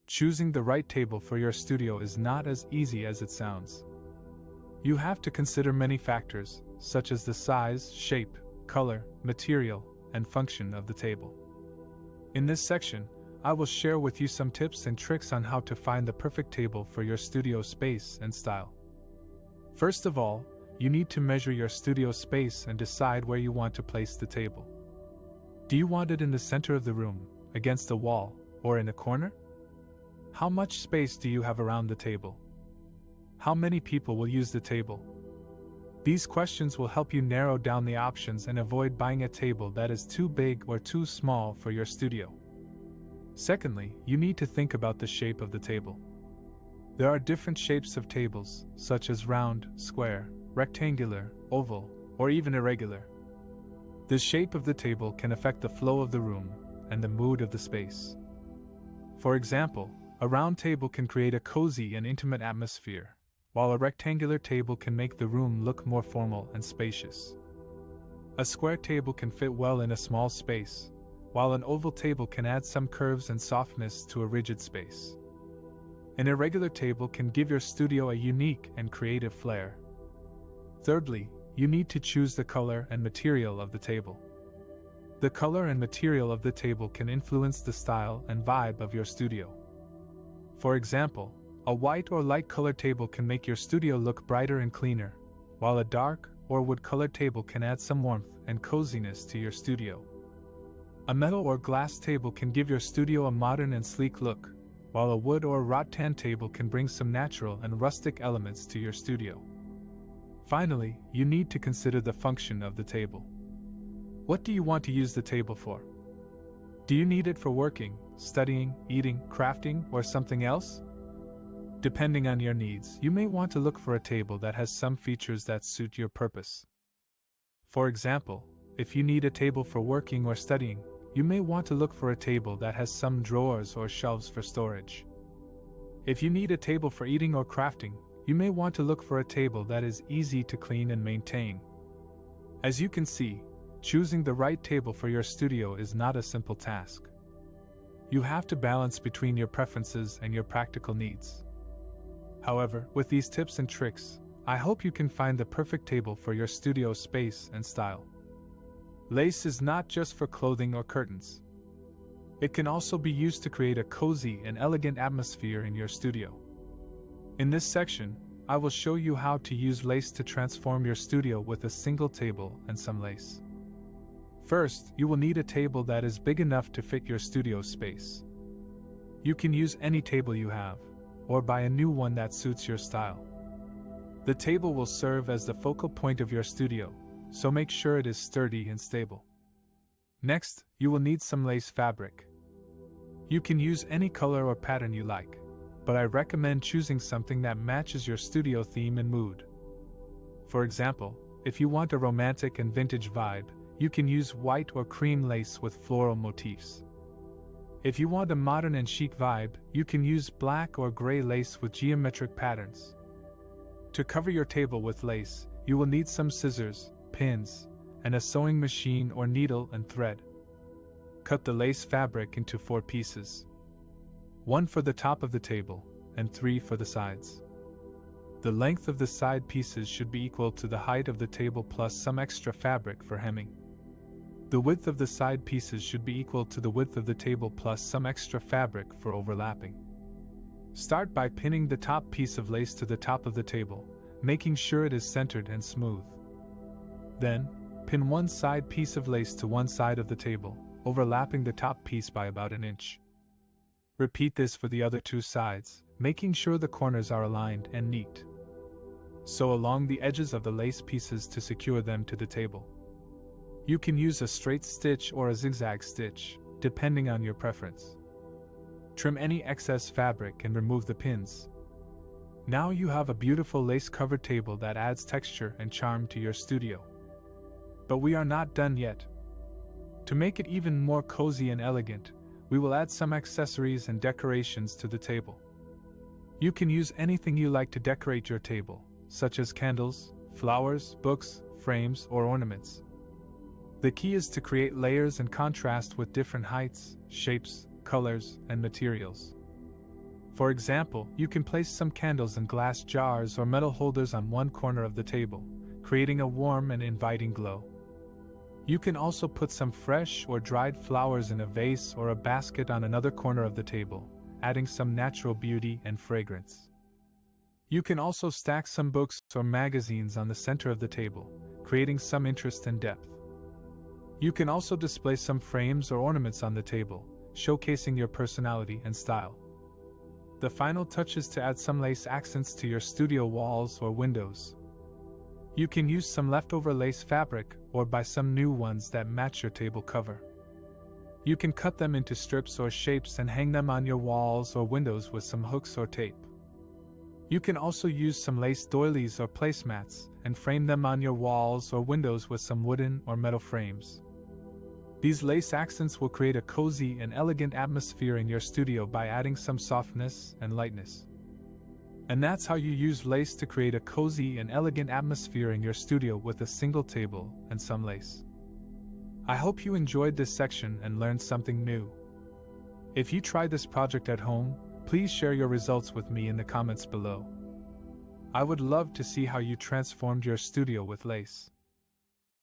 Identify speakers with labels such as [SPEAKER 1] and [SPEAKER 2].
[SPEAKER 1] choosing the right table for your studio is not as easy as it sounds. You have to consider many factors, such as the size, shape, color, material, and function of the table. In this section, I will share with you some tips and tricks on how to find the perfect table for your studio space and style. First of all, you need to measure your studio space and decide where you want to place the table. Do you want it in the center of the room, against a wall, or in a corner? How much space do you have around the table? How many people will use the table? These questions will help you narrow down the options and avoid buying a table that is too big or too small for your studio. Secondly, you need to think about the shape of the table. There are different shapes of tables, such as round, square, rectangular, oval, or even irregular. The shape of the table can affect the flow of the room and the mood of the space. For example, a round table can create a cozy and intimate atmosphere, while a rectangular table can make the room look more formal and spacious. A square table can fit well in a small space, while an oval table can add some curves and softness to a rigid space. An irregular table can give your studio a unique and creative flair. Thirdly, you need to choose the color and material of the table. The color and material of the table can influence the style and vibe of your studio. For example, a white or light colored table can make your studio look brighter and cleaner, while a dark or wood-colored table can add some warmth and coziness to your studio. A metal or glass table can give your studio a modern and sleek look, while a wood or rattan table can bring some natural and rustic elements to your studio. Finally, you need to consider the function of the table. What do you want to use the table for? Do you need it for working, studying, eating, crafting, or something else? Depending on your needs, you may want to look for a table that has some features that suit your purpose. For example, if you need a table for working or studying, you may want to look for a table that has some drawers or shelves for storage. If you need a table for eating or crafting, you may want to look for a table that is easy to clean and maintain. As you can see, choosing the right table for your studio is not a simple task. You have to balance between your preferences and your practical needs. However, with these tips and tricks, I hope you can find the perfect table for your studio space and style. Lace is not just for clothing or curtains. It can also be used to create a cozy and elegant atmosphere in your studio. In this section, I will show you how to use lace to transform your studio with a single table and some lace. First, you will need a table that is big enough to fit your studio space. You can use any table you have, or buy a new one that suits your style. The table will serve as the focal point of your studio, so make sure it is sturdy and stable. Next, you will need some lace fabric. You can use any color or pattern you like, but I recommend choosing something that matches your studio theme and mood. For example, if you want a romantic and vintage vibe, you can use white or cream lace with floral motifs. If you want a modern and chic vibe, you can use black or gray lace with geometric patterns. To cover your table with lace, you will need some scissors, pins, and a sewing machine or needle and thread. Cut the lace fabric into 4 pieces. 1 for the top of the table, and 3 for the sides. The length of the side pieces should be equal to the height of the table plus some extra fabric for hemming. The width of the side pieces should be equal to the width of the table plus some extra fabric for overlapping. Start by pinning the top piece of lace to the top of the table, making sure it is centered and smooth. Then, pin one side piece of lace to one side of the table, overlapping the top piece by about an inch. Repeat this for the other 2 sides, making sure the corners are aligned and neat. Sew along the edges of the lace pieces to secure them to the table. You can use a straight stitch or a zigzag stitch, depending on your preference. Trim any excess fabric and remove the pins. Now you have a beautiful lace-covered table that adds texture and charm to your studio. But we are not done yet. To make it even more cozy and elegant, we will add some accessories and decorations to the table. You can use anything you like to decorate your table, such as candles, flowers, books, frames, or ornaments. The key is to create layers and contrast with different heights, shapes, colors, and materials. For example, you can place some candles in glass jars or metal holders on one corner of the table, creating a warm and inviting glow. You can also put some fresh or dried flowers in a vase or a basket on another corner of the table, adding some natural beauty and fragrance. You can also stack some books or magazines on the center of the table, creating some interest and depth. You can also display some frames or ornaments on the table, showcasing your personality and style. The final touch is to add some lace accents to your studio walls or windows. You can use some leftover lace fabric or buy some new ones that match your table cover. You can cut them into strips or shapes and hang them on your walls or windows with some hooks or tape. You can also use some lace doilies or placemats and frame them on your walls or windows with some wooden or metal frames. These lace accents will create a cozy and elegant atmosphere in your studio by adding some softness and lightness. And that's how you use lace to create a cozy and elegant atmosphere in your studio with a single table and some lace. I hope you enjoyed this section and learned something new. If you tried this project at home, please share your results with me in the comments below. I would love to see how you transformed your studio with lace.